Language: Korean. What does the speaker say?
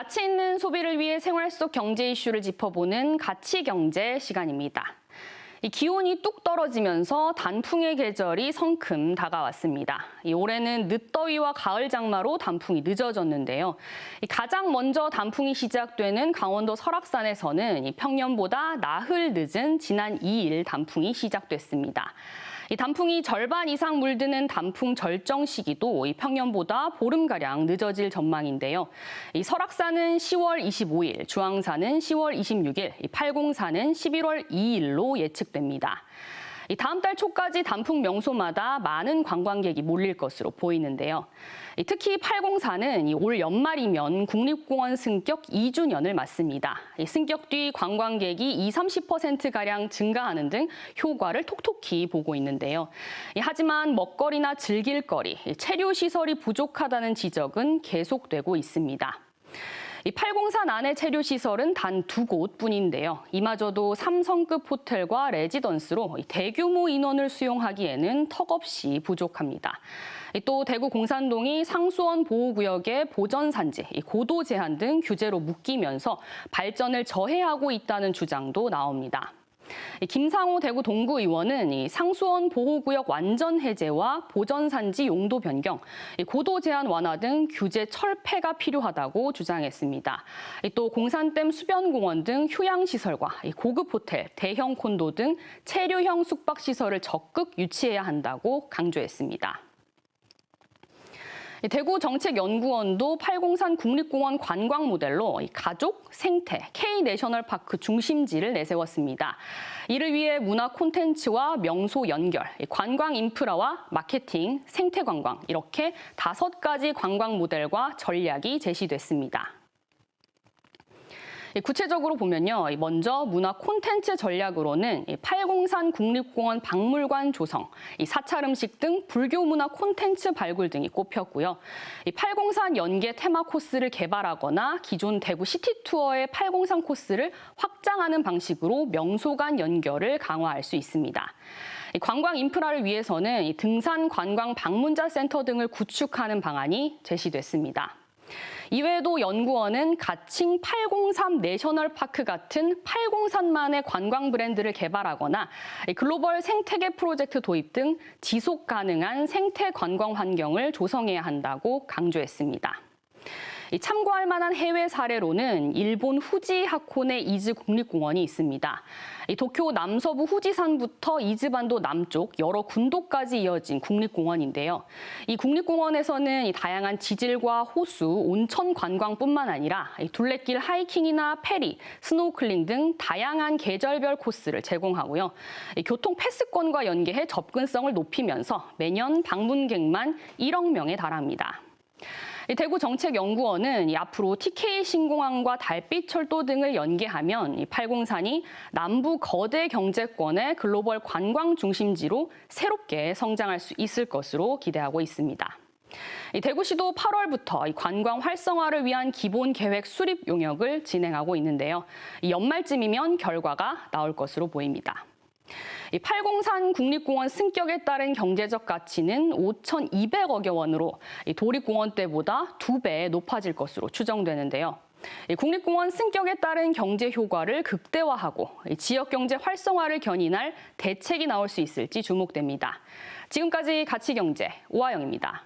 가치 있는 소비를 위해 생활 속 경제 이슈를 짚어보는 가치경제 시간입니다. 기온이 뚝 떨어지면서 단풍의 계절이 성큼 다가왔습니다. 올해는 늦더위와 가을 장마로 단풍이 늦어졌는데요. 가장 먼저 단풍이 시작되는 강원도 설악산에서는 평년보다 나흘 늦은 지난 2일 단풍이 시작됐습니다. 단풍이 절반 이상 물드는 단풍 절정 시기도 평년보다 보름가량 늦어질 전망인데요. 설악산은 10월 25일, 주황산은 10월 26일, 팔공산은 11월 2일로 예측됩니다. 다음 달 초까지 단풍 명소마다 많은 관광객이 몰릴 것으로 보이는데요. 특히 팔공산은 올 연말이면 국립공원 승격 2주년을 맞습니다. 승격 뒤 관광객이 20~30%가량 증가하는 등 효과를 톡톡히 보고 있는데요. 하지만 먹거리나 즐길 거리, 체류시설이 부족하다는 지적은 계속되고 있습니다. 팔공산 안의 체류시설은 단 2곳뿐인데요. 이마저도 3성급 호텔과 레지던스로 대규모 인원을 수용하기에는 턱없이 부족합니다. 또 대구 공산동이 상수원 보호구역의 보전산지, 고도 제한 등 규제로 묶이면서 발전을 저해하고 있다는 주장도 나옵니다. 김상호 대구 동구의원은 상수원 보호구역 완전 해제와 보전산지 용도 변경, 고도 제한 완화 등 규제 철폐가 필요하다고 주장했습니다. 또 공산댐 수변공원 등 휴양시설과 고급 호텔, 대형 콘도 등 체류형 숙박시설을 적극 유치해야 한다고 강조했습니다. 대구정책연구원도 팔공산 국립공원 관광 모델로 가족, 생태, K내셔널파크 중심지를 내세웠습니다. 이를 위해 문화 콘텐츠와 명소 연결, 관광 인프라와 마케팅, 생태 관광 이렇게 5가지 관광 모델과 전략이 제시됐습니다. 구체적으로 보면요. 먼저 문화 콘텐츠 전략으로는 팔공산 국립공원 박물관 조성, 사찰 음식 등 불교 문화 콘텐츠 발굴 등이 꼽혔고요. 팔공산 연계 테마 코스를 개발하거나 기존 대구 시티투어의 팔공산 코스를 확장하는 방식으로 명소 간 연결을 강화할 수 있습니다. 관광 인프라를 위해서는 등산 관광 방문자 센터 등을 구축하는 방안이 제시됐습니다. 이외에도 연구원은 가칭 803 내셔널파크 같은 팔공산만의 관광 브랜드를 개발하거나 글로벌 생태계 프로젝트 도입 등 지속 가능한 생태 관광 환경을 조성해야 한다고 강조했습니다. 참고할 만한 해외 사례로는 일본 후지 하코네 이즈 국립공원이 있습니다. 도쿄 남서부 후지산부터 이즈반도 남쪽 여러 군도까지 이어진 국립공원인데요. 이 국립공원에서는 다양한 지질과 호수, 온천 관광뿐만 아니라 둘레길 하이킹이나 페리, 스노클링 등 다양한 계절별 코스를 제공하고요. 교통 패스권과 연계해 접근성을 높이면서 매년 방문객만 1억 명에 달합니다. 대구정책연구원은 앞으로 TK 신공항과 달빛철도 등을 연계하면 팔공산이 남부 거대 경제권의 글로벌 관광 중심지로 새롭게 성장할 수 있을 것으로 기대하고 있습니다. 대구시도 8월부터 관광 활성화를 위한 기본 계획 수립 용역을 진행하고 있는데요. 연말쯤이면 결과가 나올 것으로 보입니다. 팔공산 국립공원 승격에 따른 경제적 가치는 5,200억여 원으로 도립공원 때보다 2배 높아질 것으로 추정되는데요. 국립공원 승격에 따른 경제 효과를 극대화하고 지역 경제 활성화를 견인할 대책이 나올 수 있을지 주목됩니다. 지금까지 가치경제 오하영입니다.